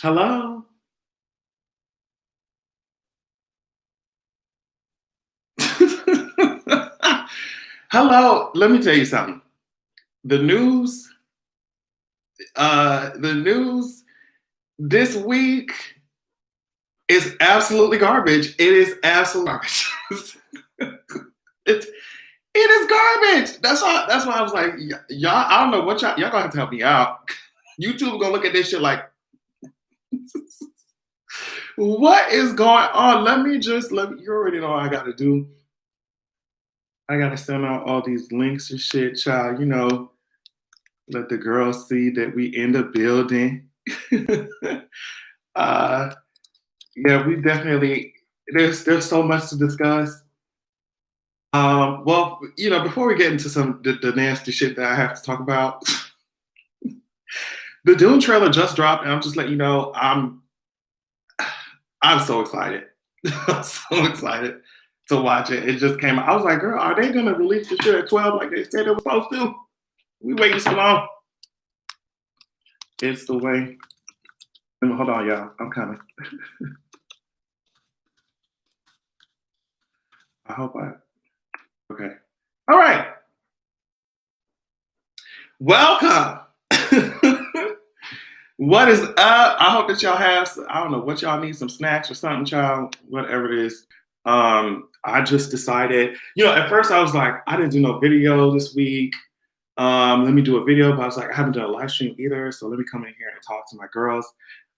Hello? Hello. Let me tell you something. The news, the news this week is absolutely garbage. It is absolutely garbage. it's it is garbage. That's why I was like, y'all, I don't know what y'all gonna have to help me out. YouTube gonna look at this shit like, what is going on? You already know what I gotta do. I gotta send out all these links and shit, child. Let the girls see that we in the building. uh, yeah, we definitely there's so much to discuss. Well, before we get into the nasty shit that I have to talk about, the Dune trailer just dropped, and I'm just letting you know I'm so excited. I'm so excited to watch it. It just came out. I was like, girl, are they gonna release the shit at 12 like they said they were supposed to? We waiting so long. It's the way. Hold on, y'all. I'm coming. I hope okay. All right. Welcome. What is up? I hope that y'all have, I don't know what y'all need, some snacks or something, child, whatever it is. I just decided, at first I was like, I didn't do no video this week. Let me do a video, but I was like, I haven't done a live stream either, so let me come in here and talk to my girls.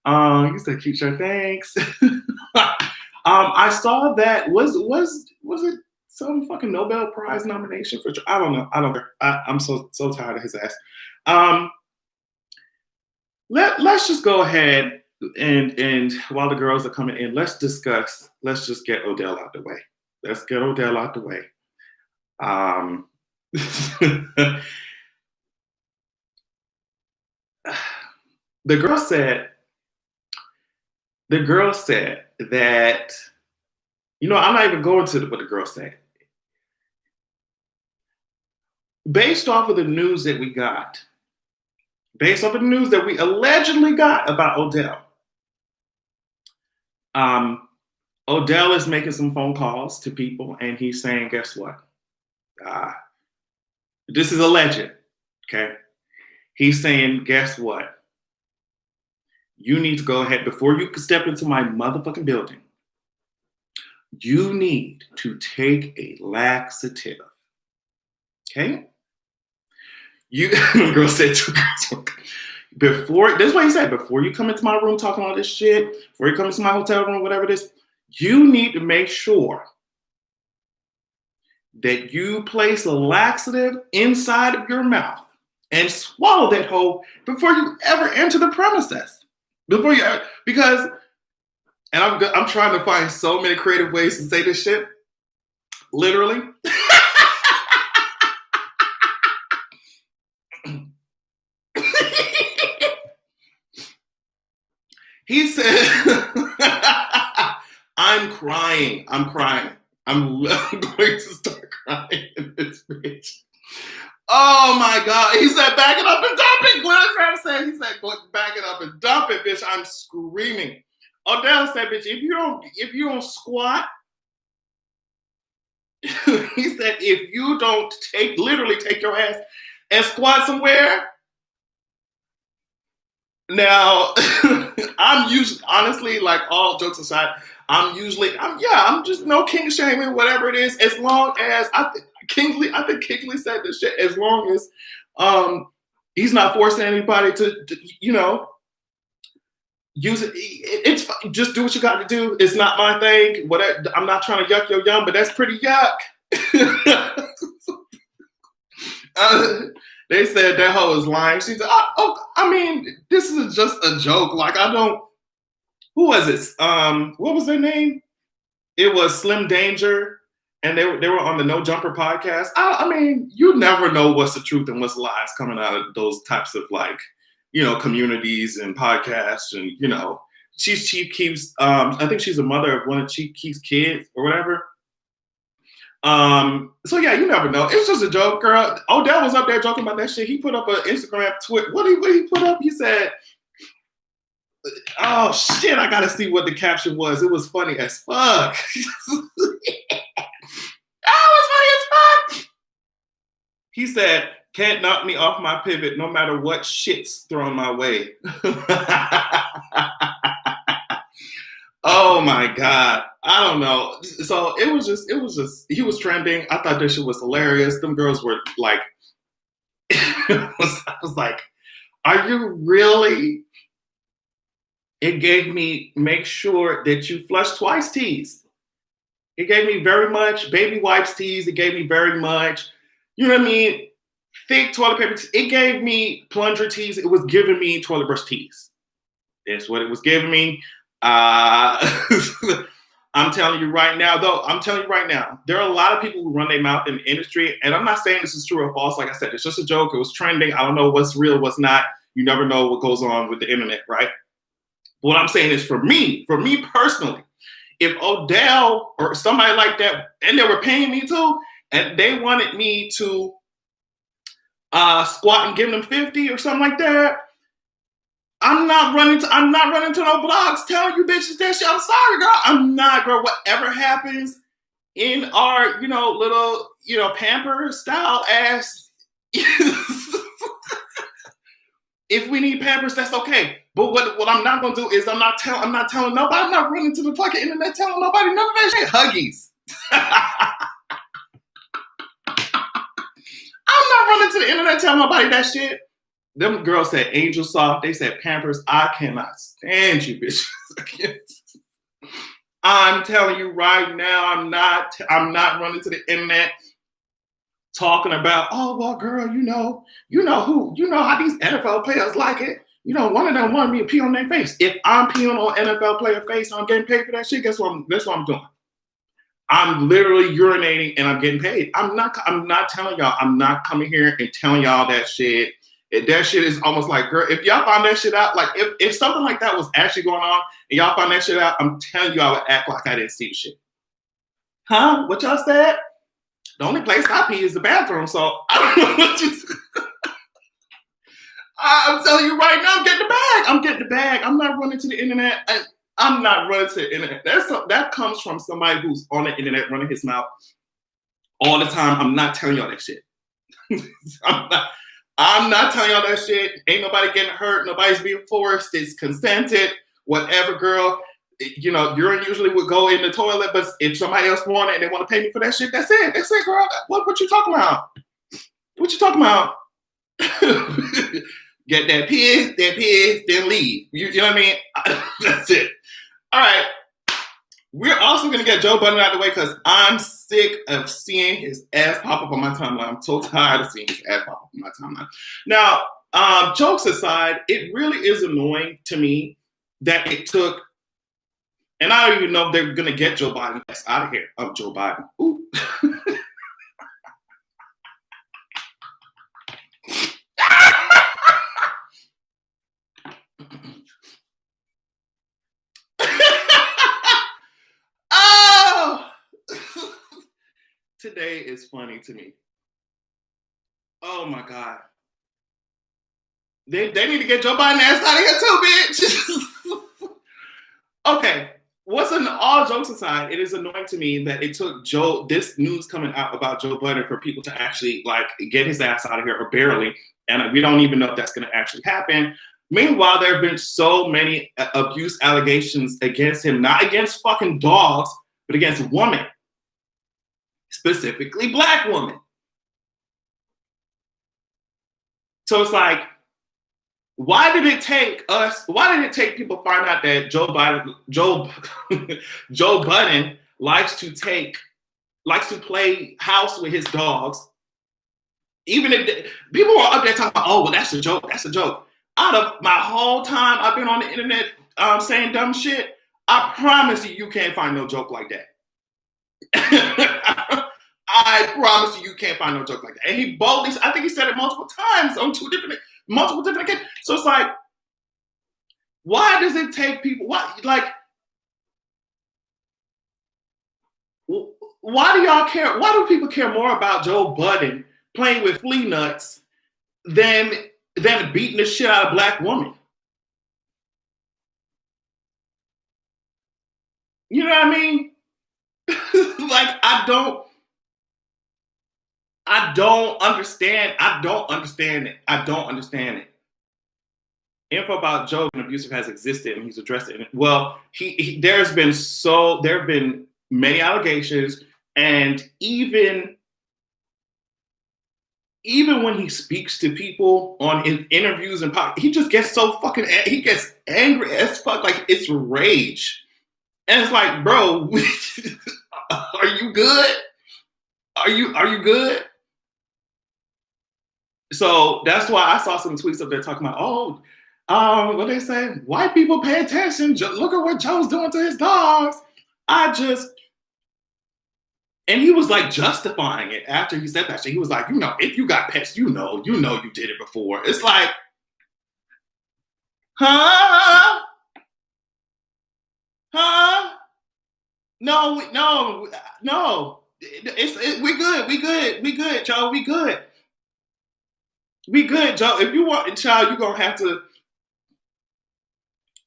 You said cute shirt, thanks. I saw that was it some fucking Nobel Prize nomination for? I don't know. I'm so tired of his ass. Let's just go ahead and while the girls are coming in, let's just get Odell out the way. Let's get Odell out the way. The girl said that, I'm not even going to what the girl said. Based off of the news that we got, based off of the news that we allegedly got about Odell, Odell is making some phone calls to people, and he's saying, guess what? This is alleged, okay? He's saying, guess what? You need to go ahead, before you step into my motherfucking building, you need to take a laxative, okay? Girl said to this is what he said, before you come into my room talking all this shit, before you come into my hotel room, whatever it is, you need to make sure that you place a laxative inside of your mouth and swallow that whole before you ever enter the premises. Because I'm trying to find so many creative ways to say this shit. Literally. He said, I'm crying. I'm going to start crying in this bitch. Oh my God. He said, back it up and dump it. Glenn Travis said, he said, back it up and dump it, bitch. I'm screaming. Odell said, bitch, if you don't squat, he said, if you don't literally take your ass and squat somewhere. Now, I'm usually, honestly, like all jokes aside, I'm just no king shaming, whatever it is, as long as I think Kingsley said this shit, as long as he's not forcing anybody to use it. It's just do what you got to do. It's not my thing. I'm not trying to yuck your yum, but that's pretty yuck. They said that hoe is lying. She said, this is just a joke. Like, who was it? What was their name? It was Slim Danger, and they were on the No Jumper podcast. You never know what's the truth and what's lies coming out of those types of communities and podcasts, and Chief Keef's. I think she's a mother of one of Chief Keef's kids or whatever. So yeah, you never know. It's just a joke, girl. Odell was up there joking about that shit. He put up an Instagram tweet. What he put up? He said, "Oh shit, I gotta see what the caption was. It was funny as fuck." Oh, it's funny as fuck. He said, "Can't knock me off my pivot, no matter what shit's thrown my way." Oh my God. I don't know. So it was just, he was trending. I thought that shit was hilarious. Them girls were like, I was like, are you really? It gave me, make sure that you flush twice teas. It gave me very much baby wipes teas. It gave me very much, you know what I mean? Thick toilet paper teas. It gave me plunger teas. It was giving me toilet brush teas. That's what it was giving me. I'm telling you right now, there are a lot of people who run their mouth in the industry, and I'm not saying this is true or false. Like I said, it's just a joke. It was trending. I don't know what's real, what's not. You never know what goes on with the internet, right? What I'm saying is for me personally, if Odell or somebody like that, and they were paying me to, and they wanted me to squat and give them 50 or something like that, I'm not running to no blogs telling you bitches that shit. I'm sorry, girl. I'm not, girl. Whatever happens in our, little, pamper style ass. If we need Pampers, that's okay. But what I'm not gonna do is I'm not telling nobody. I'm not running to the fucking internet telling nobody none of that shit. Huggies. I'm not running to the internet telling nobody that shit. Them girls said Angel Soft. They said Pampers. I cannot stand you, bitches. I'm telling you right now, I'm not running to the internet talking about, oh well, girl, you know how these NFL players like it. One of them wanted me to pee on their face. If I'm peeing on NFL player face and I'm getting paid for that shit, guess what? That's what I'm doing. I'm literally urinating and I'm getting paid. I'm not telling y'all. I'm not coming here and telling y'all that shit. That shit is almost like, girl, if y'all found that shit out, like if something like that was actually going on and y'all found that shit out, I'm telling you, I would act like I didn't see the shit. Huh? What y'all said? The only place I pee is the bathroom, so I don't know what you said. I'm telling you right now, I'm getting the bag. I'm not running to the internet. I'm not running to the internet. That comes from somebody who's on the internet running his mouth all the time. I'm not telling y'all that shit. I'm not telling y'all that shit. Ain't nobody getting hurt. Nobody's being forced. It's consented. Whatever, girl. Urine usually would go in the toilet, but if somebody else want it and they want to pay me for that shit, that's it. That's it, girl. What you talking about? What you talking about? Get that piss, then leave. You know what I mean? That's it. All right. We're also going to get Joe Budden out of the way because I'm sick of seeing his ass pop up on my timeline. I'm so tired of seeing his ass pop up on my timeline. Now, jokes aside, it really is annoying to me that it took, and I don't even know if they're going to get Joe Biden out of here. Oh, Joe Biden. Ooh. Today is funny to me. Oh my God. They need to get Joe Biden ass out of here too, bitch. Okay. All jokes aside, it is annoying to me that it took this news coming out about Joe Budden for people to actually get his ass out of here, or barely. And we don't even know if that's going to actually happen. Meanwhile, there have been so many abuse allegations against him, not against fucking dogs, but against women. Specifically Black women. So it's like, why did it take people find out that Joe Budden likes to play house with his dogs? Even if people are up there talking about, oh, well, that's a joke. Out of my whole time I've been on the internet saying dumb shit, I promise you can't find no joke like that. I promise you can't find no joke like that. And he boldly, I think he said it multiple times on multiple different occasions. So it's like, Why does it take people? Why do y'all care? Why do people care more about Joe Budden playing with flea nuts than beating the shit out of black women? You know what I mean? Like, I don't understand. I don't understand it. Info about Joe and abusive has existed, and he's addressed it. Well, there have been many allegations, and even when he speaks to people on his interviews and he just gets so fucking he gets angry as fuck, like it's rage, and it's like, bro, are you good? Are you good? So that's why I saw some tweets up there talking about, what they say, white people pay attention. Look at what Joe's doing to his dogs. And he was like justifying it after he said that shit. He was like, if you got pets, you did it before. It's like, huh? No. We good, Joe. We good, Joe. If you want a child, you're gonna have to.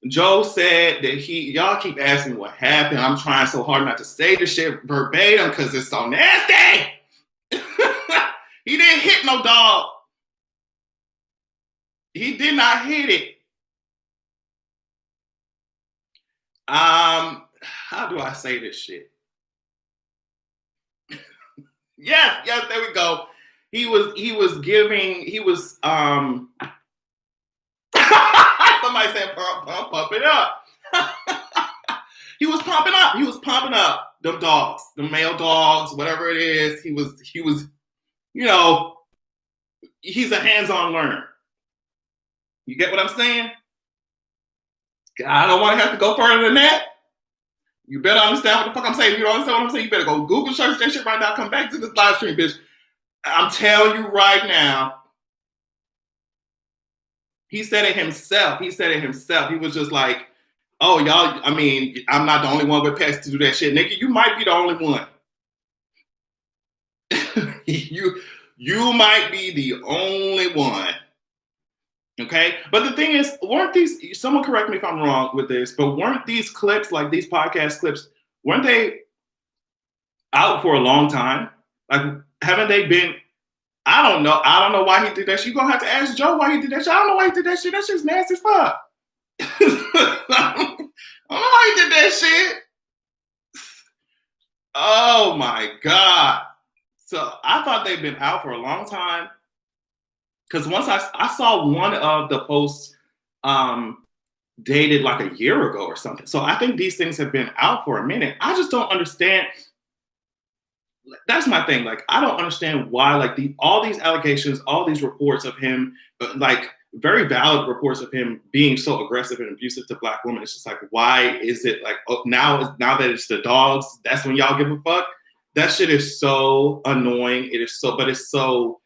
Joe said that y'all keep asking me what happened. I'm trying so hard not to say the shit verbatim because it's so nasty. He didn't hit no dog. He did not hit it. How do I say this shit? Yes, there we go. He was somebody said pump it up. He was pumping up them dogs, the male dogs, whatever it is. He was, he's a hands-on learner. You get what I'm saying? I don't want to have to go further than that. You better understand what the fuck I'm saying. If you don't understand what I'm saying, you better go Google search that shit right now. Come back to this live stream, bitch. I'm telling you right now. He said it himself. He was just like, oh, y'all, I mean, I'm not the only one with pets to do that shit. Nigga, you might be the only one. you might be the only one. Okay? But the thing is, someone correct me if I'm wrong with this, but weren't these clips, like these podcast clips, weren't they out for a long time? Like, haven't they been? I don't know why he did that shit. You're going to have to ask Joe why he did that shit. I don't know why he did that shit. That shit's nasty as fuck. I don't know why he did that shit. Oh, my God. So I thought they'd been out for a long time. Because once I saw one of the posts dated like a year ago or something. So I think these things have been out for a minute. I just don't understand. That's my thing. Like, I don't understand why, like, all these allegations, all these reports of him, like, very valid reports of him being so aggressive and abusive to black women. It's just like, why is it like, now that it's the dogs, that's when y'all give a fuck? That shit is so annoying. It's so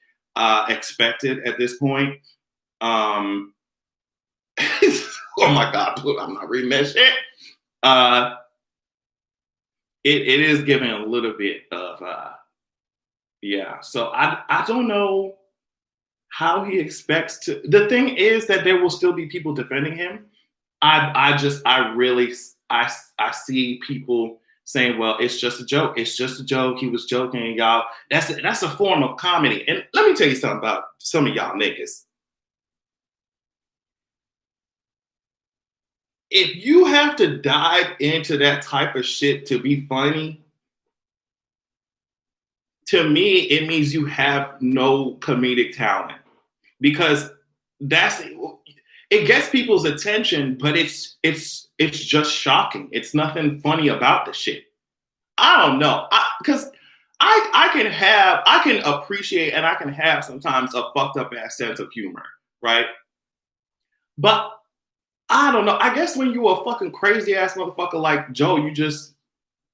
expected at this point. Oh my God, I'm not reading that shit. It is giving a little bit of so I don't know how he expects to. The thing is that there will still be people defending him. I see people saying, well, it's just a joke. He was joking, y'all. That's a form of comedy. And let me tell you something about some of y'all niggas. If you have to dive into that type of shit to be funny, to me, it means you have no comedic talent, because it gets people's attention, but it's just shocking. It's nothing funny about the shit. I don't know, because I can appreciate and I can have sometimes a fucked up ass sense of humor, right? But I don't know. I guess when you a fucking crazy ass motherfucker like Joe,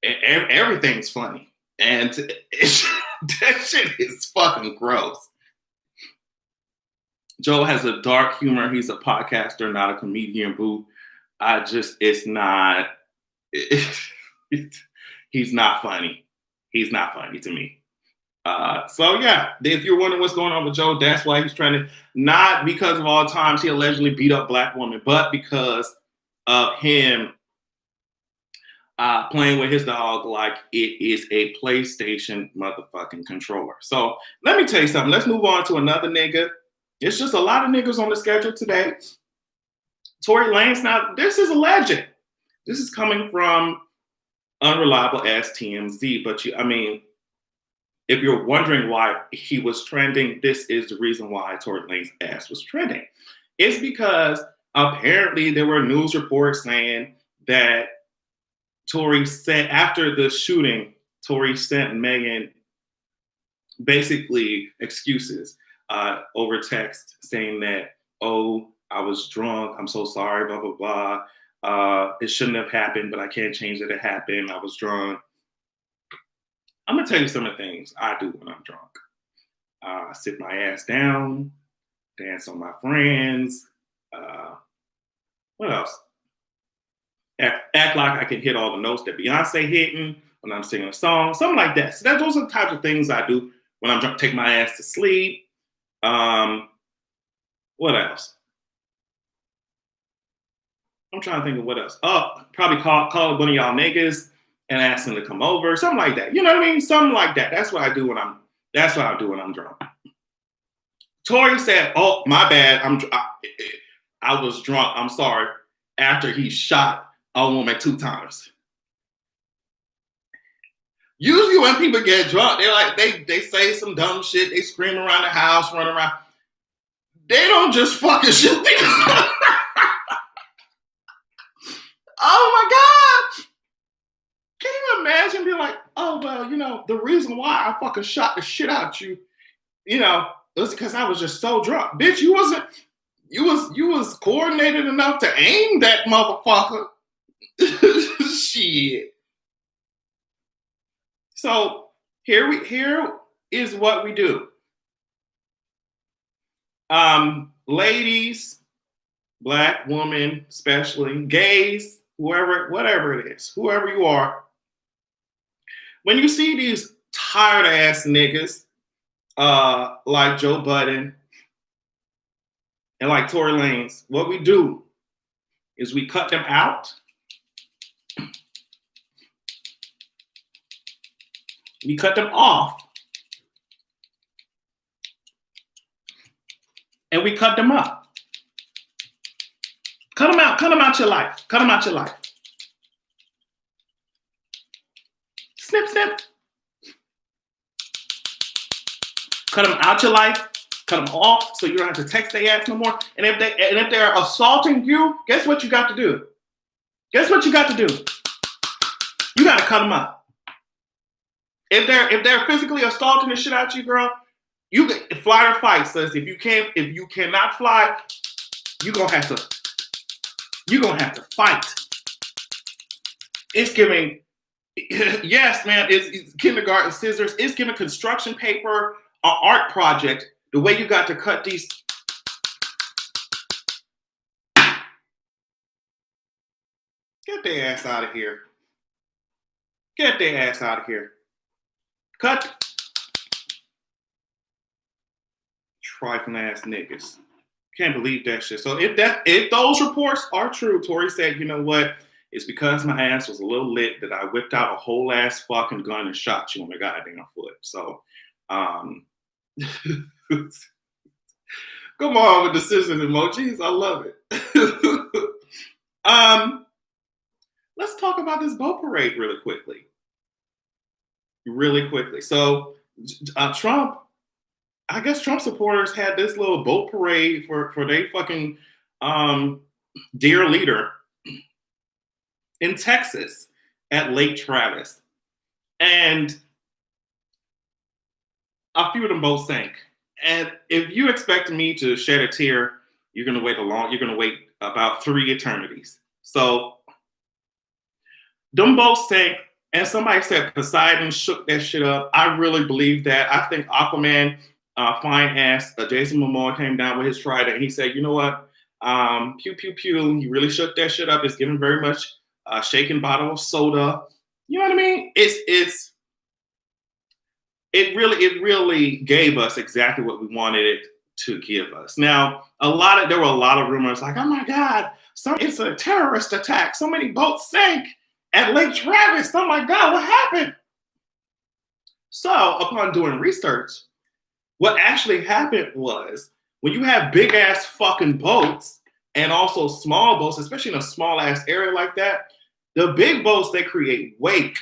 everything's funny, and that shit is fucking gross. Joe has a dark humor. He's a podcaster, not a comedian, boo. it's not. He's not funny. He's not funny to me. So yeah, if you're wondering what's going on with Joe, that's why he's trying to, not because of all times he allegedly beat up black women, but because of him playing with his dog like it is a PlayStation motherfucking controller. So let me tell you something. Let's move on to another nigga. It's just a lot of niggas on the schedule today. Tory Lanez. Now, this is a legend. This is coming from unreliable ass TMZ, but if you're wondering why he was trending, this is the reason why Tory Lanez's ass was trending. It's because apparently there were news reports saying that Tory said after the shooting, Tory sent Megan basically excuses over text saying that, oh, I was drunk, I'm so sorry, blah, blah, blah. It shouldn't have happened, but I can't change that it happened. I was drunk. I'm gonna tell you some of the things I do when I'm drunk. I sit my ass down, dance on my friends. What else? Act like I can hit all the notes that Beyonce hitting when I'm singing a song, something like that. So those are the types of things I do when I'm drunk. Take my ass to sleep. What else? I'm trying to think of what else. Oh, probably call one of y'all niggas and ask them to come over, something like that. You know what I mean? Something like that. That's what I do when I'm drunk. Tory said, "Oh, my bad. I was drunk. I'm sorry." After he shot a woman 2 times. Usually when people get drunk, they say some dumb shit. They scream around the house, run around. They don't just fucking shoot people. Oh my God. Can you imagine being like, oh, well, the reason why I fucking shot the shit out you, it was because I was just so drunk. Bitch, you was coordinated enough to aim that motherfucker. Shit. So here is what we do. Ladies, black women, especially gays, whatever it is, whoever you are, when you see these tired ass niggas like Joe Budden and like Tory Lanez, what we do is we cut them out. We cut them off. And we cut them up. Cut them out your life. Cut them out your life. Snip, snip. Cut them out your life. Cut them off so you don't have to text their ass no more. And if they're assaulting you, guess what you got to do? Guess what you got to do? You got to cut them out. If they're physically assaulting the shit out of you, girl, you fly or fight, sis. If you cannot fly, you're gonna have to fight. It's giving, yes, man, it's kindergarten scissors. It's giving construction paper, an art project. The way you got to cut these. Get their ass out of here. Get their ass out of here. Cut. Trifling ass niggas. Can't believe that shit. So if those reports are true, Tory said, you know what? It's because my ass was a little lit that I whipped out a whole ass fucking gun and shot you on the goddamn foot. So come on with the scissors emojis. I love it. Let's talk about this boat parade really quickly. So Trump, I guess Trump supporters had this little boat parade for their fucking dear leader in Texas at Lake Travis. And a few of them both sank. And if you expect me to shed a tear, you're gonna wait about 3 eternities. So them both sank. And somebody said Poseidon shook that shit up. I really believe that. I think Aquaman, fine ass, Jason Momoa came down with his trident and he said, you know what? Pew pew pew. He really shook that shit up. It's given very much shaken bottle of soda. You know what I mean? It really gave us exactly what we wanted it to give us. Now, there were a lot of rumors like, oh my God, it's a terrorist attack. So many boats sank at Lake Travis. Oh my God, what happened? So upon doing research, what actually happened was when you have big ass fucking boats and also small boats, especially in a small ass area like that, the big boats, they create wake,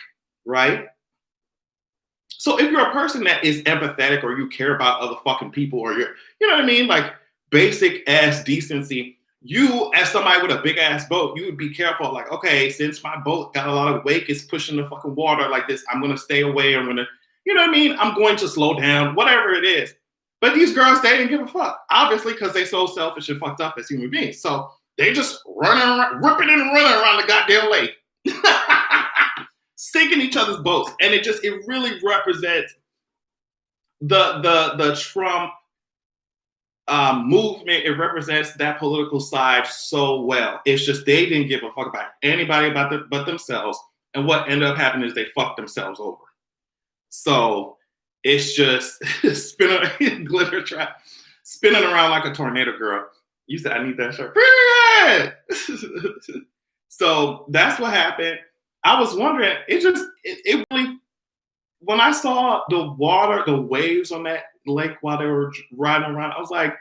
right? So if you're a person that is empathetic or you care about other fucking people or you know what I mean? Like basic ass decency, you as somebody with a big ass boat, you would be careful. Like, okay, since my boat got a lot of wake, it's pushing the fucking water like this, I'm going to stay away. I'm going to, you know what I mean? I'm going to slow down, whatever it is. But these girls, they didn't give a fuck, obviously, because they so selfish and fucked up as human beings. So they just running around, ripping and running around the goddamn lake. Sinking each other's boats, and it really represents the Trump movement. It represents that political side so well. It's just they didn't give a fuck about anybody but themselves, and what ended up happening is they fucked themselves over. So it's just spinning glitter trap, spinning around like a tornado girl. You said I need that shirt. Period. So that's what happened. I was wondering, it really, when I saw the waves on that lake while they were riding around, I was like,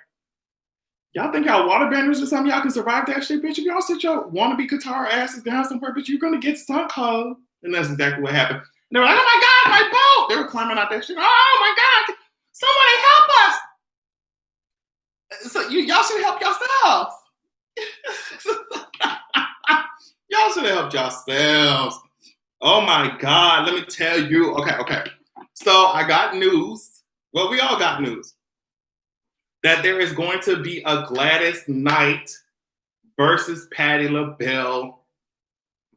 y'all think y'all water benders or something? Y'all can survive that shit, bitch. If y'all sit your wannabe Qatar asses down somewhere, bitch, you're going to get sunk, ho. And that's exactly what happened. And they were like, oh my God, my boat. They were climbing out that shit. Oh my God, somebody help us. So y'all should help yourselves. Y'all should have helped yourselves. Oh my God, let me tell you. Okay. So I got news. Well, we all got news. That there is going to be a Gladys Knight versus Patti LaBelle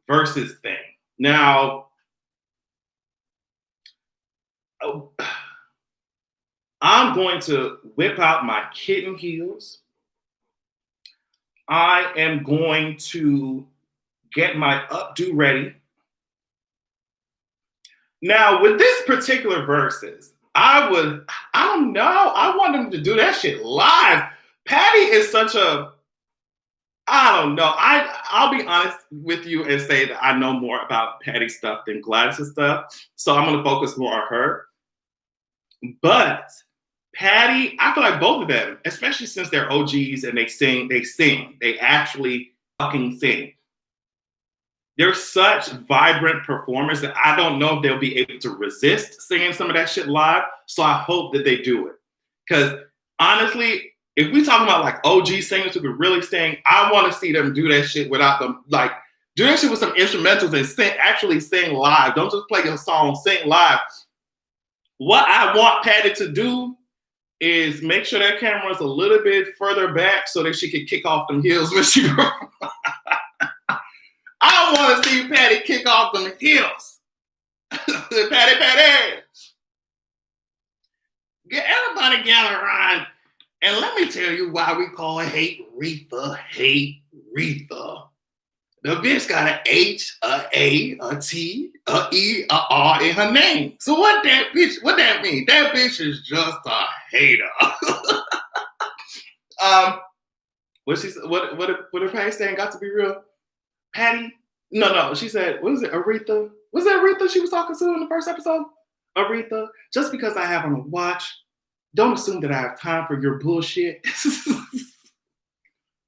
versus thing. Now, I'm going to whip out my kitten heels. I am going to get my updo ready. Now, with this particular versus, I don't know. I want them to do that shit live. Patti is I don't know. I'll be honest with you and say that I know more about Patti's stuff than Gladys' stuff. So I'm going to focus more on her. But Patti, I feel like both of them, especially since they're OGs and they sing. They actually fucking sing. They're such vibrant performers that I don't know if they'll be able to resist singing some of that shit live. So I hope that they do it. Because honestly, if we talking about like OG singers who could really sing, I want to see them do that shit without them. Like, do that shit with some instrumentals and actually sing live. Don't just play your song, sing live. What I want Patti to do is make sure that camera's a little bit further back so that she can kick off them heels when she I want to see Patti kick off them heels. Patti. Get everybody gather around. And let me tell you why we call Hate Retha. The bitch got an H, a A, a T, a E, a R in her name. So what that mean? That bitch is just a hater. What her Patti saying? Got to be real. Patti? No. She said, what is it? Aretha? Was that Aretha she was talking to in the first episode? Aretha, just because I have on a watch, don't assume that I have time for your bullshit.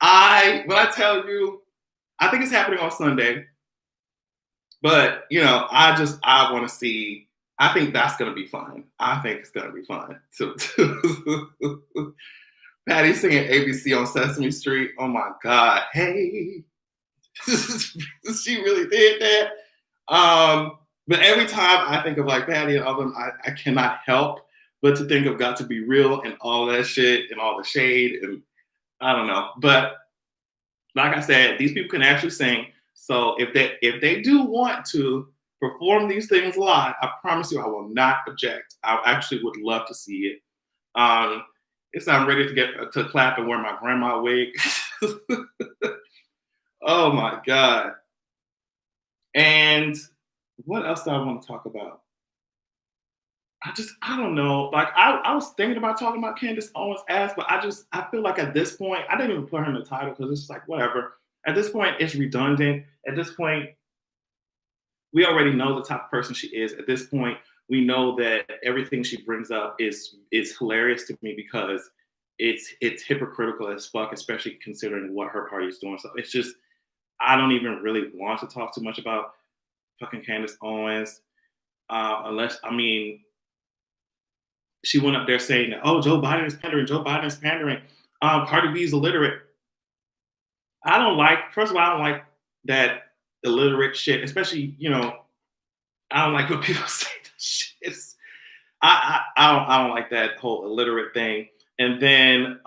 When I tell you, I think it's happening on Sunday. But, I want to see, I think that's going to be fun. I think it's going to be fun. Patti singing ABC on Sesame Street. Oh my God. Hey. She really did that. But every time I think of like Patti and all them, I cannot help but to think of Got to Be Real and all that shit and all the shade and I don't know. But like I said, these people can actually sing. So if they do want to perform these things live, I promise you I will not object. I actually would love to see it. It's I'm ready to get to clap and wear my grandma wig. Oh my god! And what else do I want to talk about? I don't know. Like I was thinking about talking about Candace Owens' ass, but I feel like at this point I didn't even put her in the title because it's just like whatever. At this point, it's redundant. At this point, we already know the type of person she is. At this point, we know that everything she brings up is hilarious to me because it's hypocritical as fuck, especially considering what her party is doing. So it's just I don't even really want to talk too much about fucking Candace Owens, unless I mean she went up there saying that oh Joe Biden is pandering, Joe Biden is pandering, Cardi B is illiterate. I don't like. First of all, I don't like that illiterate shit, especially I don't like when people say that shit. I don't like that whole illiterate thing. And then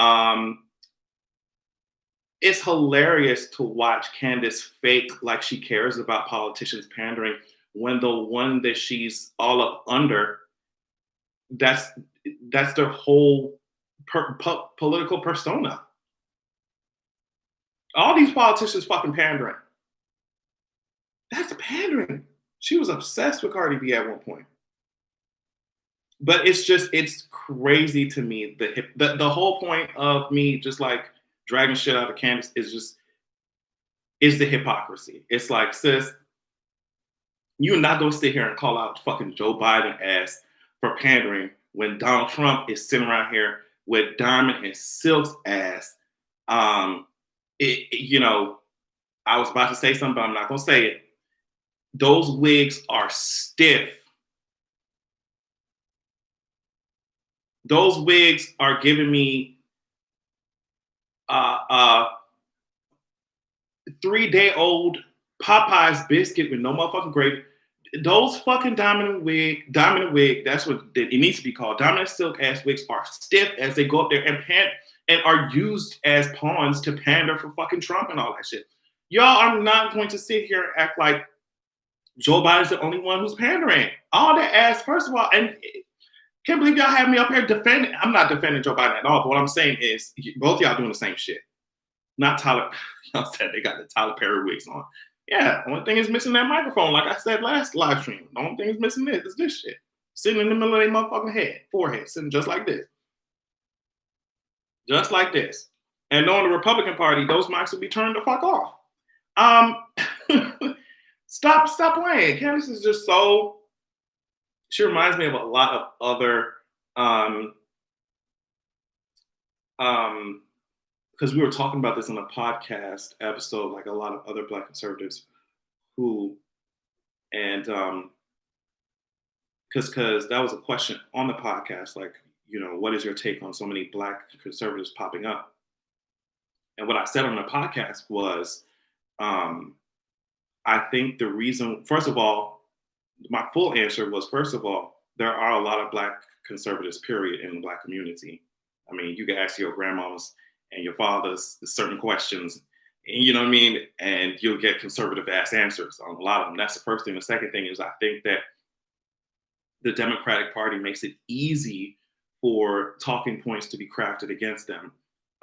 it's hilarious to watch Candace fake like she cares about politicians pandering when the one that she's all up under, that's their whole political persona. All these politicians fucking pandering. That's pandering. She was obsessed with Cardi B at one point. But it's crazy to me. The whole point of me just like dragging shit out of Candace is the hypocrisy. It's like, sis, you're not gonna sit here and call out fucking Joe Biden ass for pandering when Donald Trump is sitting around here with Diamond and Silk's ass. I was about to say something, but I'm not gonna say it. Those wigs are stiff. Those wigs are giving me 3-day-old Popeyes biscuit with no motherfucking gravy. Those fucking dominant wig, that's what it needs to be called. Dominant silk ass wigs are stiff as they go up there and pant and are used as pawns to pander for fucking Trump and all that shit. Y'all are not going to sit here and act like Joe Biden's the only one who's pandering. All that ass, first of all, and can't believe y'all have me up here defending. I'm not defending Joe Biden at all, but what I'm saying is both y'all doing the same shit. Not Tyler. Y'all said they got the Tyler Perry wigs on. Yeah, the only thing is missing that microphone, like I said last live stream. The only thing is missing is this shit. Sitting in the middle of their motherfucking forehead, sitting just like this. Just like this. And knowing the Republican Party, those mics will be turned the fuck off. Stop playing. Candace is just so. She reminds me of a lot of other, because we were talking about this in a podcast episode, like a lot of other Black conservatives who, and because that was a question on the podcast, like, what is your take on so many Black conservatives popping up? And what I said on the podcast was, I think the reason, first of all, my full answer was, first of all, there are a lot of Black conservatives, period, in the Black community. I mean, you can ask your grandmas and your fathers certain questions, and you know what I mean? And you'll get conservative ass answers on a lot of them. That's the first thing. The second thing is I think that the Democratic Party makes it easy for talking points to be crafted against them.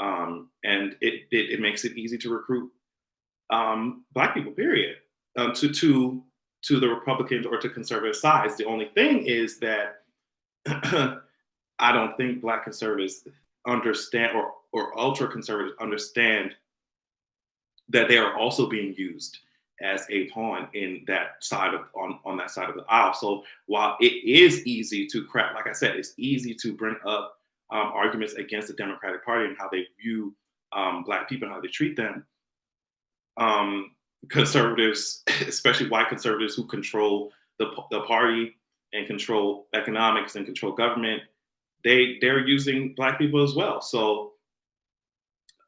And it makes it easy to recruit Black people, period, to the Republican or to conservative sides. The only thing is that I don't think Black conservatives understand, or ultra conservatives understand, that they are also being used as a pawn in that side of on that side of the aisle. So while it is easy to crack, like I said, it's easy to bring up arguments against the Democratic Party and how they view Black people and how they treat them. Conservatives, especially white conservatives who control the party and control economics and control government, they're using Black people as well. So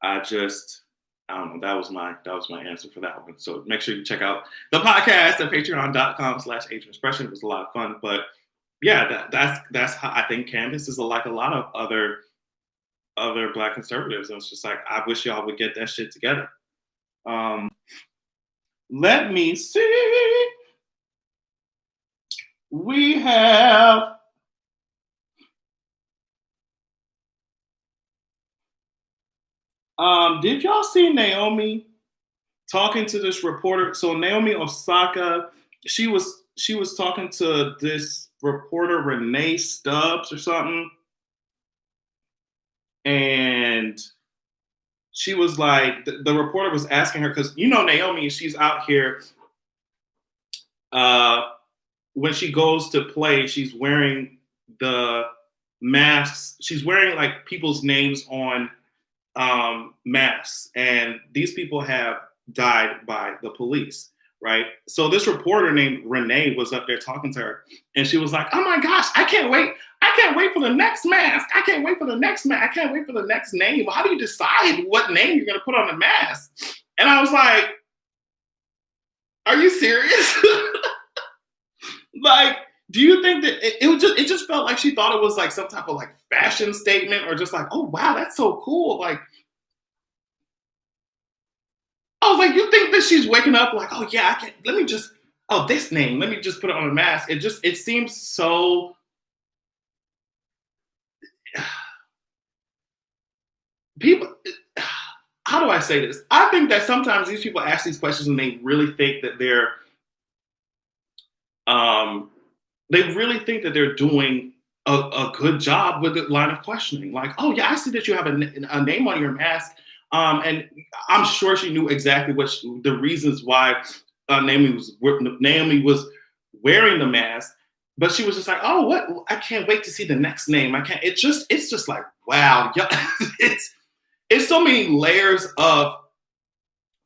I don't know. That was my answer for that one. So make sure you check out the podcast at patreon.com/AsianExpression. It was a lot of fun. But yeah, that's how I think Candace is like a lot of other Black conservatives. And it's just like, I wish y'all would get that shit together. Let me see. We have Did y'all see Naomi talking to this reporter? So Naomi Osaka, she was talking to this reporter Renee Stubbs or something, and she was like, the reporter was asking her because Naomi, she's out here. When she goes to play, she's wearing the masks. She's wearing like people's names on masks, and these people have died by the police, right? So this reporter named Renee was up there talking to her, and she was like, "Oh my gosh, I can't wait! I can't wait for the next mask! I can't wait for the next mask! I can't wait for the next name! How do you decide what name you're gonna put on the mask?" And I was like, "Are you serious?" Like, do you think that it just felt like she thought it was like some type of like fashion statement, or just like, "Oh wow, that's so cool"? Like, I was like, you think that she's waking up like, "Oh yeah, I can let me just this name, let me just put it on a mask." It seems so people how do I say this? I think that sometimes these people ask these questions and um they really think that they're doing a good job with the line of questioning. Like, "Oh yeah, I see that you have a name on your mask." And I'm sure she knew exactly the reasons why Naomi was wearing the mask, but she was just like, "Oh, what? I can't wait to see the next name. I can't." It's just like, wow, yeah, it's so many layers of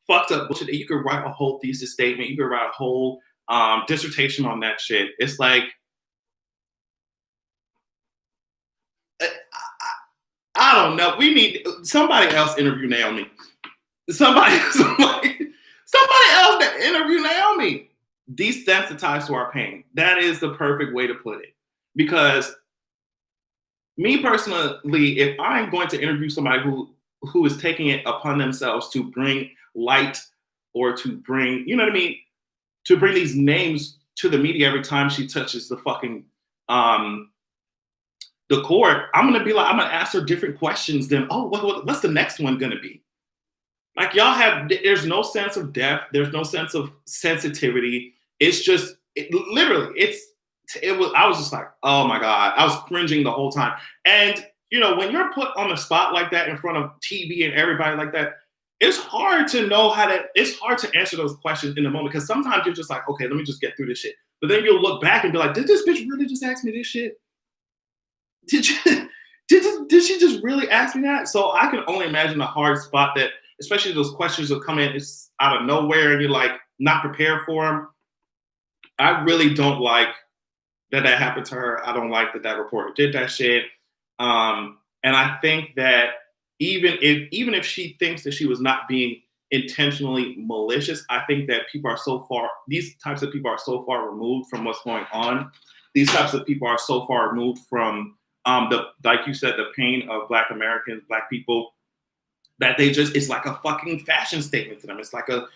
fucked up bullshit that you could write a whole thesis statement, you could write a whole dissertation on that shit. It's like, I, I don't know. We need somebody else interview Naomi. Somebody else that interview Naomi. Desensitized to our pain. That is the perfect way to put it. Because me personally, if I'm going to interview somebody who is taking it upon themselves to bring light, or to bring, you know what I mean, to bring these names to the media every time she touches the fucking the court, I'm gonna ask her different questions than, "Oh, what's the next one gonna be?" Like, there's no sense of depth, there's no sense of sensitivity. It's just, I was just like, oh my God, I was cringing the whole time. And when you're put on the spot like that in front of TV and everybody like that, it's hard to answer those questions in the moment, because sometimes you're just like, okay, let me just get through this shit. But then you'll look back and be like, did this bitch really just ask me this shit? Did did she just really ask me that? So I can only imagine the hard spot that, especially those questions will come in out of nowhere and you're like not prepared for them. I really don't like that happened to her. I don't like that reporter did that shit. And I think that even if she thinks that she was not being intentionally malicious, I think that these types of people are so far removed from what's going on. These types of people are so far removed from like you said, the pain of Black Americans, Black people, that it's like a fucking fashion statement to them. It's like a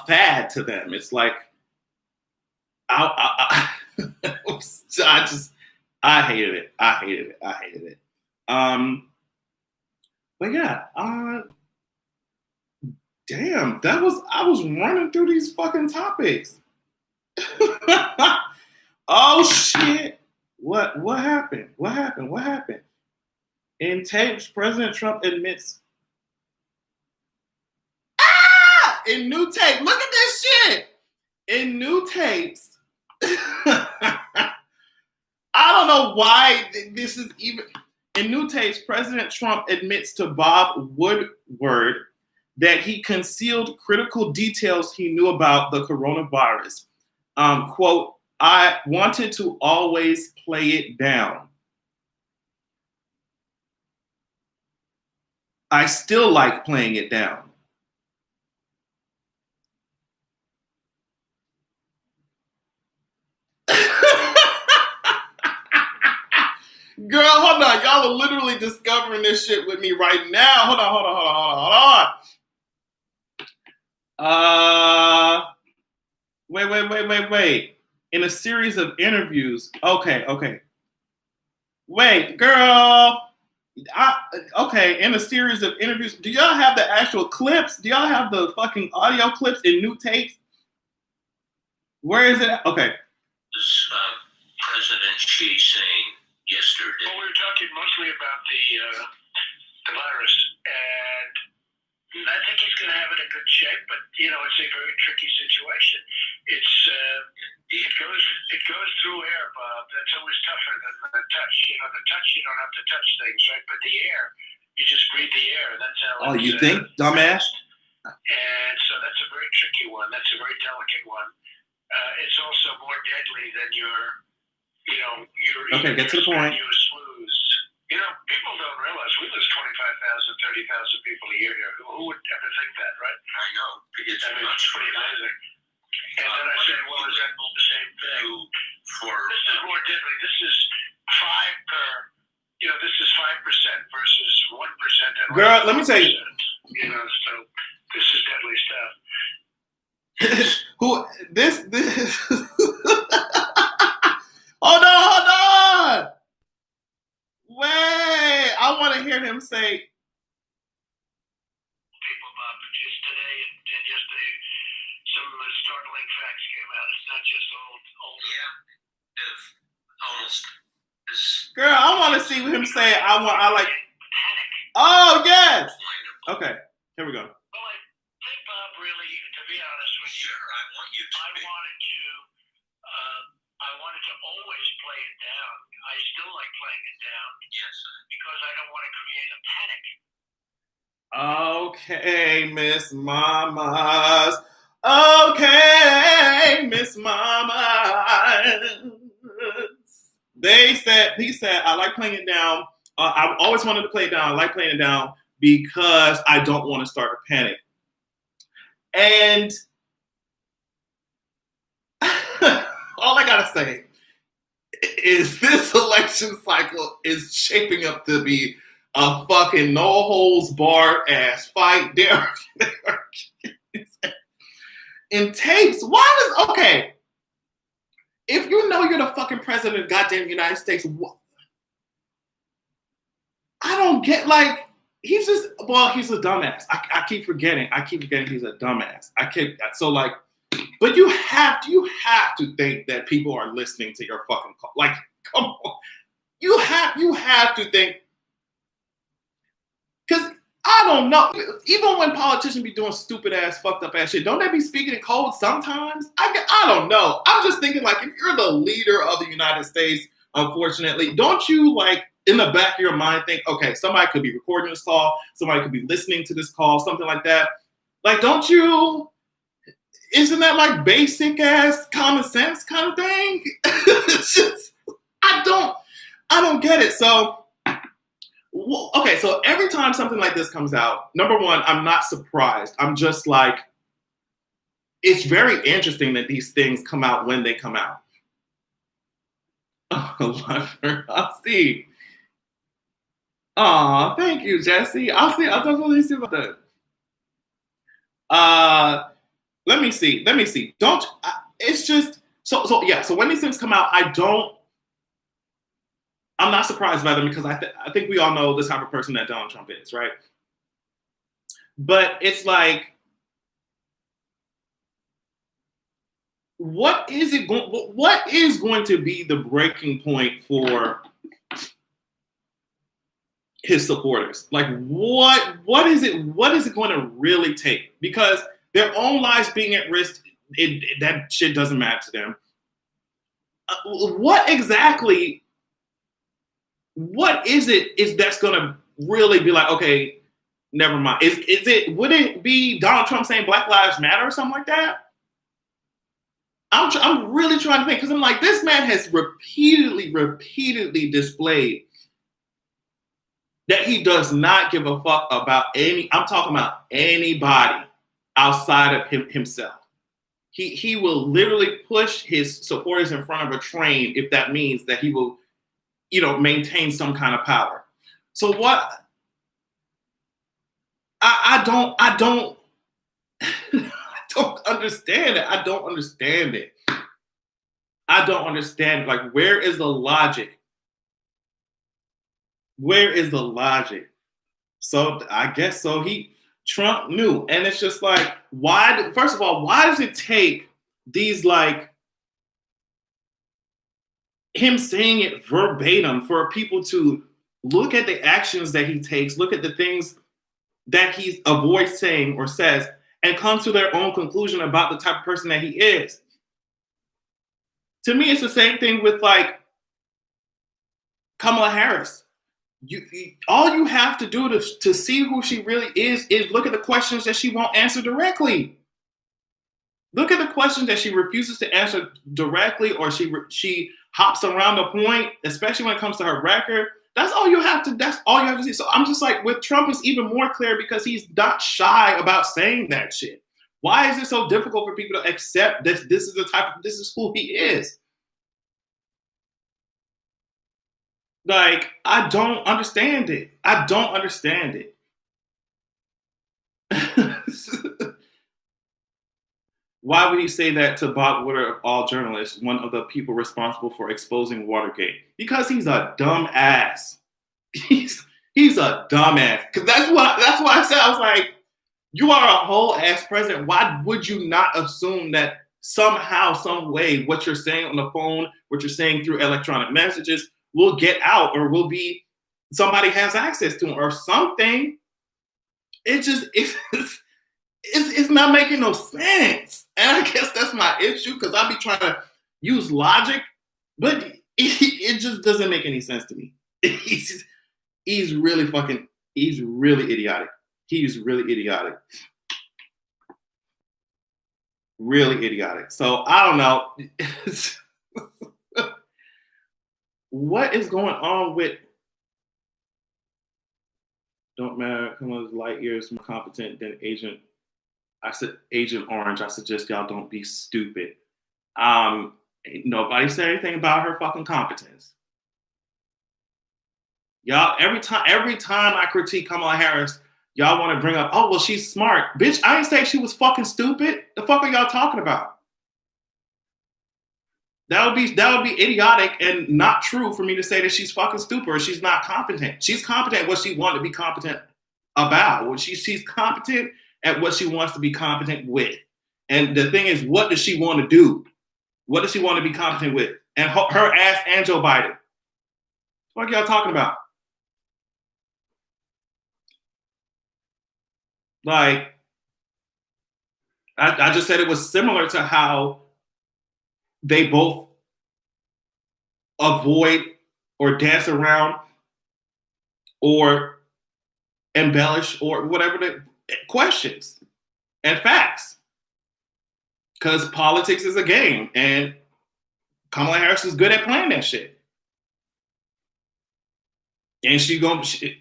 fad to them. It's like, I hated it. But yeah, damn, I was running through these fucking topics. Oh shit! What happened? What happened? In tapes, President Trump admits. In new tape, look at this shit. In new tapes, I don't know why this is even. In new tapes, President Trump admits to Bob Woodward that he concealed critical details he knew about the coronavirus. Quote, "I wanted to always play it down. I still like playing it down." Girl, hold on. Y'all are literally discovering this shit with me right now. Hold on. Wait. In a series of interviews. Okay. Wait, girl. Okay, in a series of interviews, do y'all have the actual clips? Do y'all have the fucking audio clips in new tapes? Where is it? Okay. Was President Xi saying yesterday? Well, we were talking mostly about the virus, and I think he's going to have it in good shape. But it's a very tricky situation. It goes through air, Bob. That's always tougher than the touch. The touch you don't have to touch things, right? But the air, you just breathe the air. That's how. Oh, you think, dumbass? And so that's a very tricky one. That's a very delicate one. It's also more deadly than your okay, get to the point. People don't realize we lose 25,000, 30,000 people a year here. Who would ever think that, right? I know. It's pretty amazing. And then I said, well, is that the same thing? This is more deadly. This is 5 per. This is 5% versus 1%. Girl, let me tell you. So this is deadly stuff. This hold on. Wait, I want to hear him say. People, Bob, just today and yesterday, some startling facts came out. It's not just old. Yeah, almost. Girl, I want to see him say. I like. Panic. Oh yes. Okay, here we go. Well, I think, Bob, really, to be honest with you, sure, I want you to. I wanted to always play it down. I still like playing it down. Yes. Because I don't want to create a panic. Okay, Miss Mamas. Okay, Miss Mamas. He said, I like playing it down. I always wanted to play it down. I like playing it down because I don't want to start a panic. And all I gotta say is this election cycle is shaping up to be a fucking no holds barred ass fight. In tapes, okay. If you know you're the fucking president of the goddamn United States, I don't get, he's a dumbass. I keep forgetting he's a dumbass. But you have to think that people are listening to your fucking call. Come on. You have to think, because I don't know. Even when politicians be doing stupid ass, fucked up ass shit, don't they be speaking in code sometimes? I don't know. I'm just thinking, if you're the leader of the United States, unfortunately, don't you in the back of your mind think, okay, somebody could be recording this call, somebody could be listening to this call, something like that. Don't you? Isn't that basic ass common sense kind of thing? It's just, I don't get it. So, okay, so every time something like this comes out, number one, I'm not surprised. I'm just it's very interesting that these things come out when they come out. I'll see. Aw, thank you, Jesse. I'll see about that. Let me see. It's just so yeah. So when these things come out, I'm not surprised by them because I think we all know the type of person that Donald Trump is, right? But it's what is going to be the breaking point for his supporters? What is it going to really take? Because their own lives being at risk, that shit doesn't matter to them. What is it that's going to really be okay, never mind? Would it be Donald Trump saying Black Lives Matter or something like that? I'm really trying to think, because I'm this man has repeatedly displayed that he does not give a fuck about I'm talking about anybody outside of himself. He will literally push his supporters in front of a train if that means that he will, maintain some kind of power. So what? I don't I don't understand it. I don't understand it. Where is the logic? Where is the logic? So I guess so. Trump knew, and it's just like, why? First of all, why does it take these like him saying it verbatim for people to look at the actions that he takes, look at the things that he avoids saying or says, and come to their own conclusion about the type of person that he is? To me, it's the same thing with like Kamala Harris. All you have to do to see who she really is look at the questions that she won't answer directly. Look at the questions that she refuses to answer directly, or she hops around the point, especially when it comes to her record. That's all you have to see. So I'm just like, with Trump, it's even more clear because he's not shy about saying that shit. Why is it so difficult for people to accept this is who he is? Like, I don't understand it. I don't understand it. Why would he say that to Bob Woodward of all journalists, one of the people responsible for exposing Watergate? Because he's a dumb ass. He's a dumbass. Because that's why I said, I was like, you are a whole ass president. Why would you not assume that somehow, some way, what you're saying on the phone, what you're saying through electronic messages will get out, or will be somebody has access to them or something? It's not making no sense. And I guess that's my issue, because I be trying to use logic, but it just doesn't make any sense to me. He's really idiotic. He's really idiotic. Really idiotic. So I don't know. What is going on with don't matter, come on, light years more competent than Agent Orange. I suggest y'all don't be stupid. Nobody said anything about her fucking competence. Y'all, every time I critique Kamala Harris, y'all want to bring up, oh, well, she's smart. Bitch, I didn't say she was fucking stupid. The fuck are y'all talking about? That would be idiotic and not true for me to say that she's fucking stupid or she's not competent. She's competent at what she wanted to be competent about. She's competent at what she wants to be competent with. And the thing is, what does she want to do? What does she want to be competent with? And her ass and Joe Biden. What are y'all talking about? Like, I just said it was similar to how they both avoid or dance around or embellish or whatever the questions and facts. Because politics is a game, and Kamala Harris is good at playing that shit. And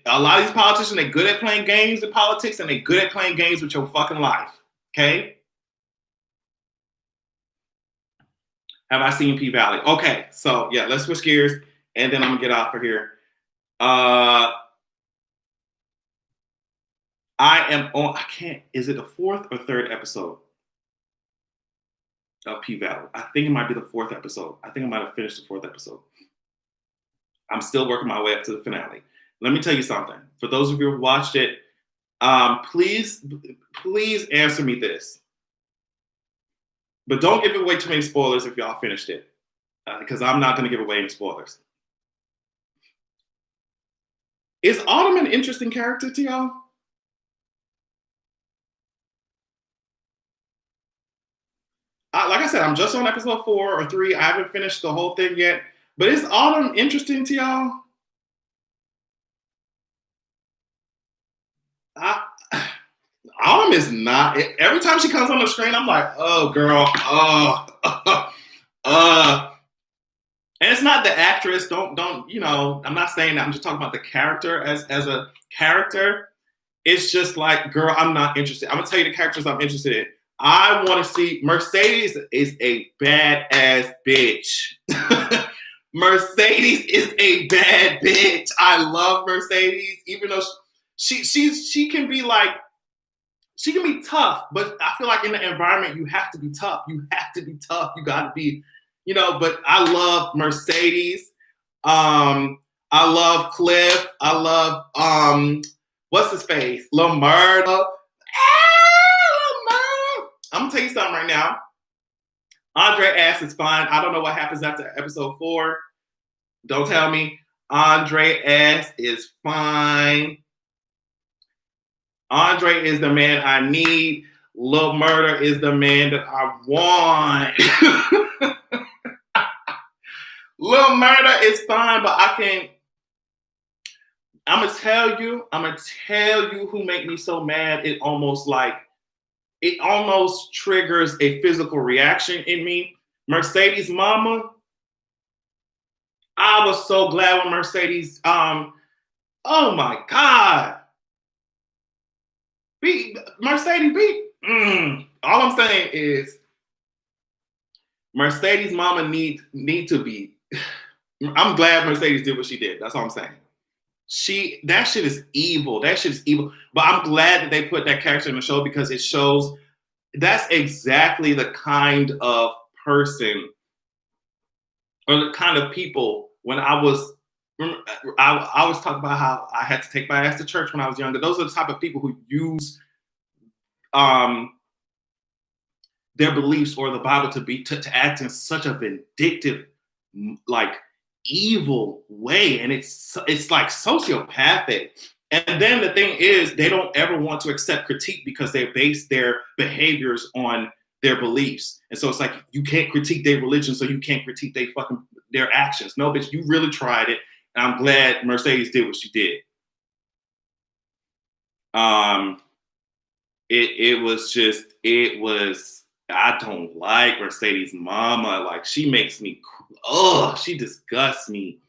a lot of these politicians, they're good at playing games in politics, and they're good at playing games with your fucking life. Okay? Have I seen P-Valley? Okay, so yeah, let's switch gears, and then I'm gonna get off of here. Is it the fourth or third episode of P-Valley? I think it might be the fourth episode. I think I might have finished the fourth episode. I'm still working my way up to the finale. Let me tell you something. For those of you who watched it, please answer me this. But don't give away too many spoilers if y'all finished it, because I'm not going to give away any spoilers. Is Autumn an interesting character to y'all? Like I said, I'm just on episode 4 or 3. I haven't finished the whole thing yet. But is Autumn interesting to y'all? Autumn is not. Every time she comes on the screen, I'm like, oh, girl. And it's not the actress. Don't, I'm not saying that. I'm just talking about the character as a character. It's just like, girl, I'm not interested. I'm going to tell you the characters I'm interested in. I want to see Mercedes is a badass bitch. Mercedes is a bad bitch. I love Mercedes, even though she can be like, she can be tough, but I feel like in the environment, you have to be tough. You have to be tough. You got to be, but I love Mercedes. I I love Cliff. I love what's his face? Lil Murda. I'm gonna tell you something right now. Andre ass is fine. I don't know what happens after episode 4. Don't tell me. Andre ass is fine. Andre is the man I need. Lil Murda is the man that I want. Lil Murda is fine, but I'm gonna tell you who make me so mad. It almost triggers a physical reaction in me. Mercedes mama. I was so glad when Mercedes, oh my God. Mercedes. All I'm saying is Mercedes mama need to be. I'm glad Mercedes did what she did. That's all I'm saying. That shit is evil. But I'm glad that they put that character in the show because it shows that's exactly the kind of person or the kind of people when I was talking about how I had to take my ass to church when I was younger. Those are the type of people who use their beliefs or the Bible to act in such a vindictive, like evil way, and it's like sociopathic. And then the thing is, they don't ever want to accept critique because they base their behaviors on their beliefs. And so it's like you can't critique their religion, so you can't critique their actions. No, bitch, you really tried it, and I'm glad Mercedes did what she did. It was. I don't like Mercedes mama. Like she makes me. She disgusts me.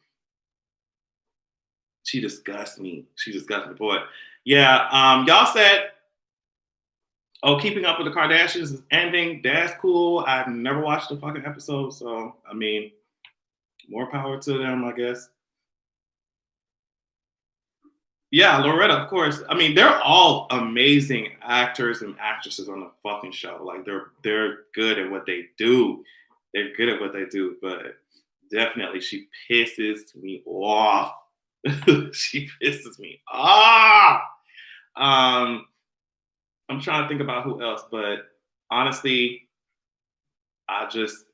Boy. Yeah. Y'all said, Keeping Up with the Kardashians is ending. That's cool. I've never watched a fucking episode, so I mean, more power to them, I guess. Yeah, Loretta, of course. I mean, they're all amazing actors and actresses on the fucking show. Like they're good at what they do. But definitely she pisses me off. I'm trying to think about who else, but honestly, I just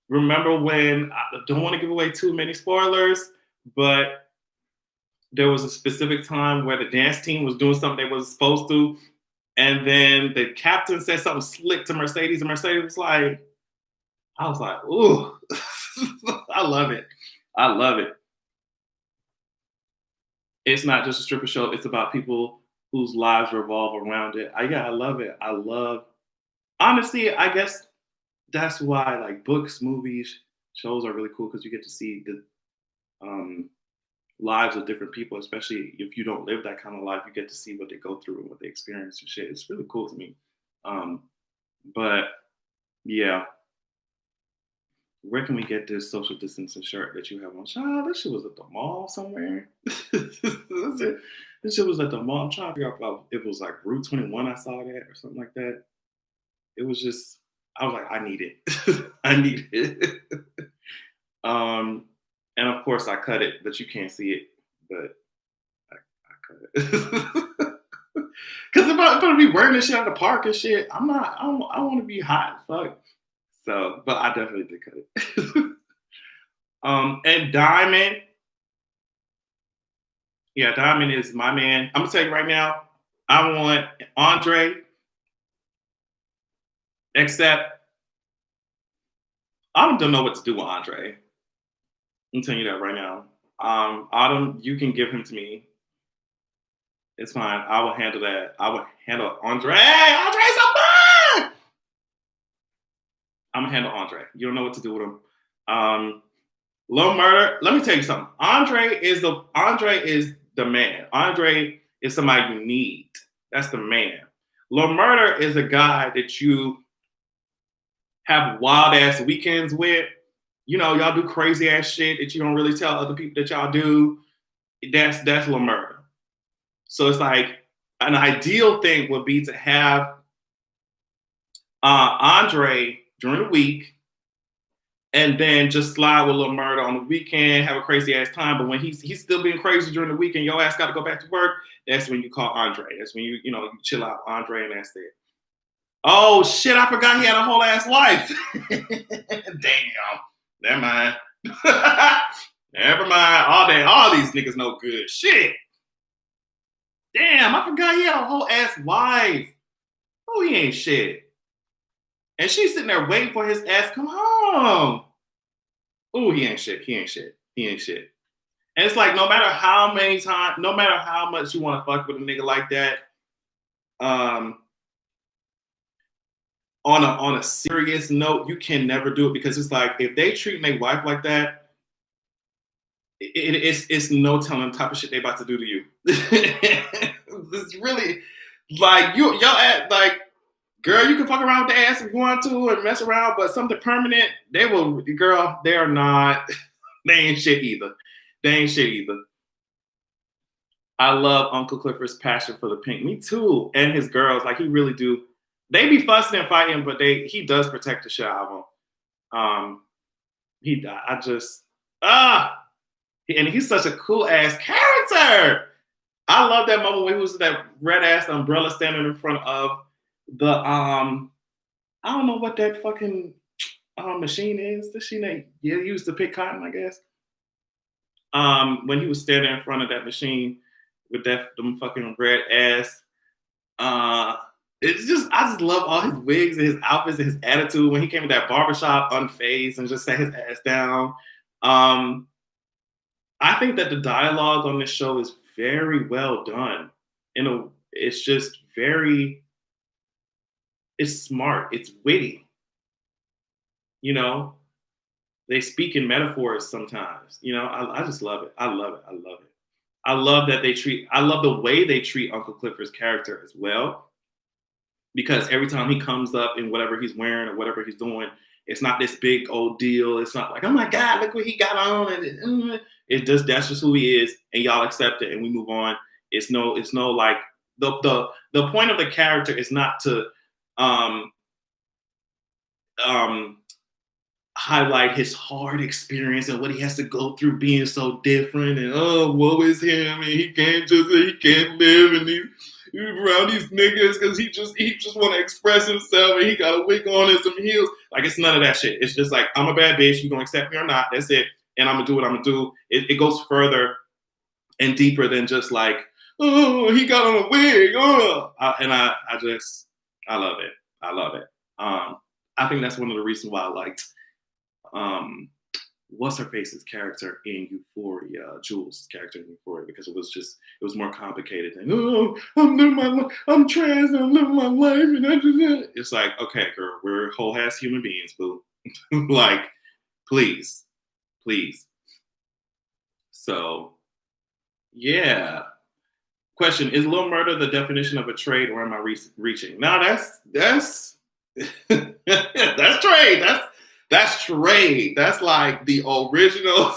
remember when I don't want to give away too many spoilers, but there was a specific time where the dance team was doing something they wasn't supposed to, and then the captain said something slick to Mercedes, and Mercedes was like, I was like, ooh, I love it. It's not just a stripper show. It's about people whose lives revolve around it. I love it. Honestly, I guess that's why like books, movies, shows are really cool because you get to see the lives of different people, especially if you don't live that kind of life. You get to see what they go through and what they experience and shit. It's really cool to me. But yeah. Where can we get this social distancing shirt that you have on? Child, this shit was at the mall somewhere. This shit was at the mall. I'm trying to figure out if it was like Route 21 I saw that or something like that. It was just, I was like, I need it. And of course I cut it, but you can't see it. But I cut it. Because if I'm going to be wearing this shit at the park and shit, I want to be hot as fuck. So, but I definitely did cut it. And Diamond. Yeah, Diamond is my man. I'm going to tell you right now, I want Andre, except I don't know what to do with Andre. I'm telling you that right now. Autumn, you can give him to me. It's fine. I will handle that. I will handle Andre. Hey, Andre's so fun! I'm gonna handle Andre. You don't know what to do with him. Lil Murda. Let me tell you something. Andre is the man. Andre is somebody you need. That's the man. Lil Murda is a guy that you have wild ass weekends with. You know, y'all do crazy ass shit that you don't really tell other people that y'all do. That's Lil Murda. So it's like an ideal thing would be to have Andre during the week and then just slide with a little murder on the weekend, have a crazy ass time. But when he's still being crazy during the weekend, your ass got to go back to work. That's when you call Andre. That's when you chill out, Andre, and that's it. Oh shit! I forgot he had a whole ass wife. Damn. Never mind. Never mind. All these niggas no good. Shit. Damn, I forgot he had a whole ass wife. Oh, he ain't shit. And she's sitting there waiting for his ass to come home. Oh, he ain't shit. He ain't shit. He ain't shit. And it's like, no matter how many times, no matter how much you want to fuck with a nigga like that, on a serious note, you can never do it, because it's like, if they treat their wife like that, it's no telling the type of shit they about to do to you. It's really like y'all act like, girl, you can fuck around with the ass if you want to and mess around, but something permanent, they are not. They ain't shit either. I love Uncle Clifford's passion for the pink. Me too. And his girls, like, he really do. They be fussing and fighting, but he does protect the shit out of them. And he's such a cool ass character. I love that moment when he was that red ass umbrella standing in front of the I don't know what that fucking machine is. The machine they used to pick cotton, I guess. When he was standing in front of that machine with them fucking red ass. I just love all his wigs and his outfits and his attitude when he came to that barbershop unfazed and just sat his ass down. I think that the dialogue on this show is very well done. It's just very, it's smart, it's witty. You know, they speak in metaphors sometimes. You know, I just love it. I love it. I love the way they treat Uncle Clifford's character as well. Because every time he comes up in whatever he's wearing or whatever he's doing, it's not this big old deal. It's not like, oh my God, look what he got on. And that's just who he is, and y'all accept it and we move on. It's no like the point of the character is not to highlight his hard experience and what he has to go through being so different, and woe is him, and he can't live and he's around these niggas because he just want to express himself, and he got a wig on and some heels. Like, it's none of that shit. It's just like, I'm a bad bitch, you gonna accept me or not, that's it, and I'm gonna do what I'm gonna do. It goes further and deeper than just like, oh, he got on a wig, I love it. I think that's one of the reasons why I liked what's her face's character in Euphoria, Jules' character in Euphoria, because it was more complicated than, I'm living my life, I'm trans, I'm living my life, and it's like, okay, girl, we're whole ass human beings, boo. Like, please. So, yeah. Question: is Lil Murder the definition of a trade, or am I reaching? No, that's that's trade. That's trade. That's like the original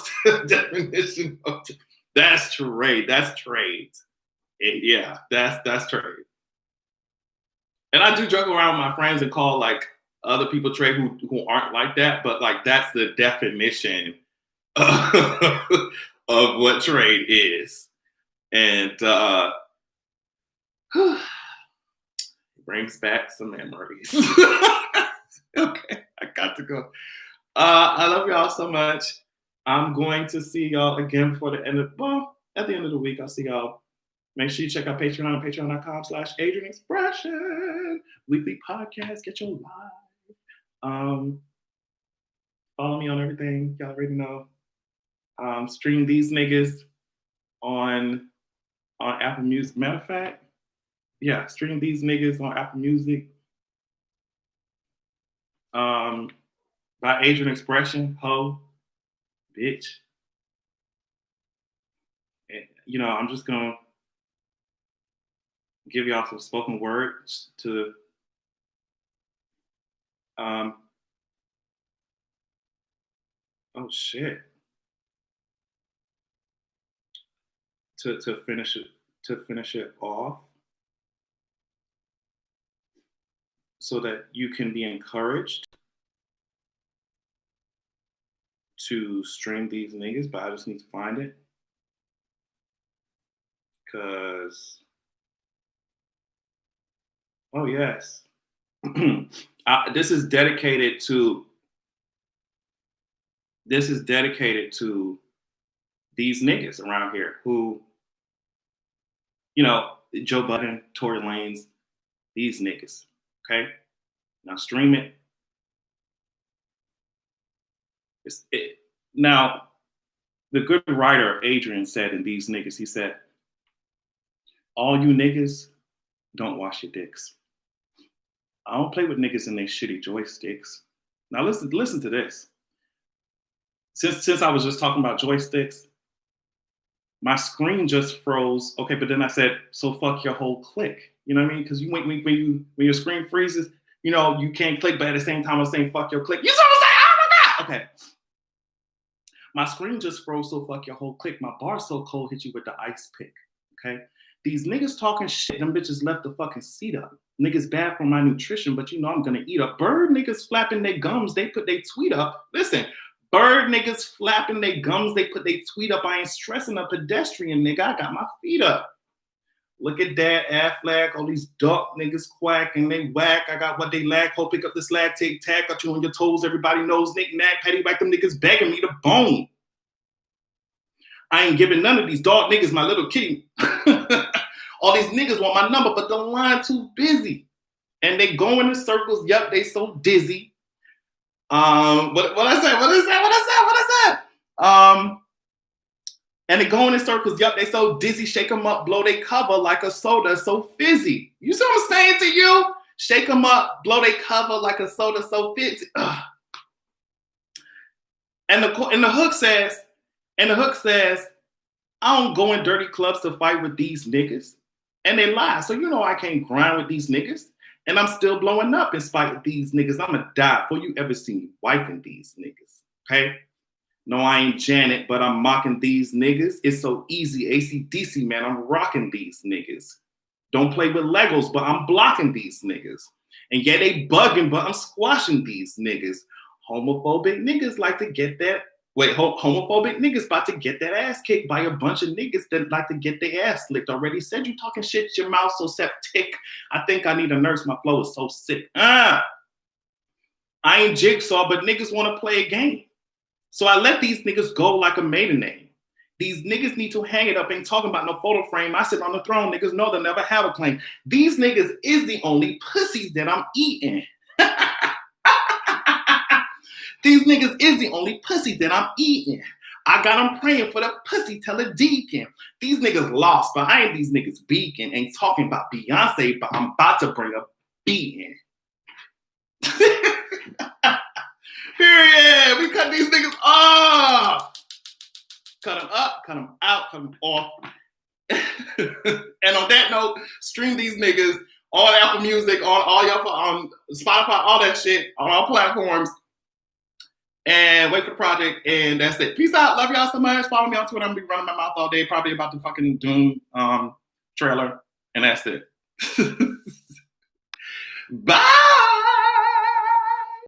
definition of that's trade. That's trade. Yeah, that's trade. And I do joke around with my friends and call like other people trade who aren't like that, but like that's the definition of what trade is. And brings back some memories. Okay, I got to go. I love y'all so much. I'm going to see y'all again before the end at the end of the week. I'll see y'all. Make sure you check out Patreon, patreon.com/Adrian Expression. Weekly podcast, get your live. Follow me on everything. Y'all already know. Stream these niggas on Apple Music. Matter of fact, yeah, stream these niggas on Apple Music. By Adrian Expression, ho, bitch. And, I'm just gonna give y'all some spoken words to oh shit. To finish it off, so that you can be encouraged to stream these niggas, but I just need to find it. Cause, oh yes, this is dedicated to these niggas around here who, you know, Joe Budden, Tory Lanez, these niggas. Okay, now stream it. Now, the good writer Adrian said in these niggas, he said, all you niggas don't wash your dicks. I don't play with niggas in their shitty joysticks. Now listen to this. Since I was just talking about joysticks, my screen just froze. Okay, but then I said, so fuck your whole click. You know what I mean? Because when your screen freezes, you know, you can't click, but at the same time I'm saying fuck your click. You see what I'm saying? Oh my God! Okay. My screen just froze, so fuck your whole click. My bar so cold, hit you with the ice pick. Okay? These niggas talking shit, them bitches left the fucking seat up. Niggas bad for my nutrition, but you know I'm gonna eat up. Bird niggas flapping their gums, they put their tweet up. Listen, bird niggas flapping their gums, they put their tweet up. I ain't stressing a pedestrian, nigga. I got my feet up. Look at that, Affleck, all these dark niggas quack and they whack. I got what they lack. Hope pick up the slack, tic tac, got you on your toes. Everybody knows knick knack, patty whack. Them niggas begging me to bone. I ain't giving none of these dog niggas my little kitty. All these niggas want my number, but the line too busy. And they go in circles. Yup, they so dizzy. What I said? And they go in circles. Yup, they so dizzy. Shake them up, blow they cover like a soda, so fizzy. You see what I'm saying to you? Shake them up, blow they cover like a soda, so fizzy. Ugh. And the hook says, I don't go in dirty clubs to fight with these niggas. And they lie. So you know I can't grind with these niggas. And I'm still blowing up in spite of these niggas. I'm gonna die before you ever see me wiping these niggas. Okay? No, I ain't Janet, but I'm mocking these niggas. It's so easy. AC/DC, man. I'm rocking these niggas. Don't play with Legos, but I'm blocking these niggas. And yeah, they bugging, but I'm squashing these niggas. Homophobic niggas like to get that. Homophobic niggas about to get that ass kicked by a bunch of niggas that like to get their ass licked. Already said you talking shit, your mouth so septic. I think I need a nurse. My flow is so sick. I ain't Jigsaw, but niggas want to play a game. So I let these niggas go like a maiden name. These niggas need to hang it up. Ain't talking about no photo frame. I sit on the throne. Niggas know they'll never have a claim. These niggas is the only pussies that I'm eating. These niggas is the only pussy that I'm eating. I got them praying for the pussy, tell a deacon. These niggas lost, but I ain't these niggas beacon. Ain't talking about Beyonce, but I'm about to bring a beat in. Period. We cut these niggas off. Cut them up, cut them out, cut them off. And on that note, stream these niggas on Apple Music, on all y'all, on Spotify, all that shit, on all platforms. And wait for the project, and that's it. Peace out. Love y'all so much. Follow me on Twitter. I'm gonna be running my mouth all day, probably about the fucking Dune trailer, and that's it. Bye.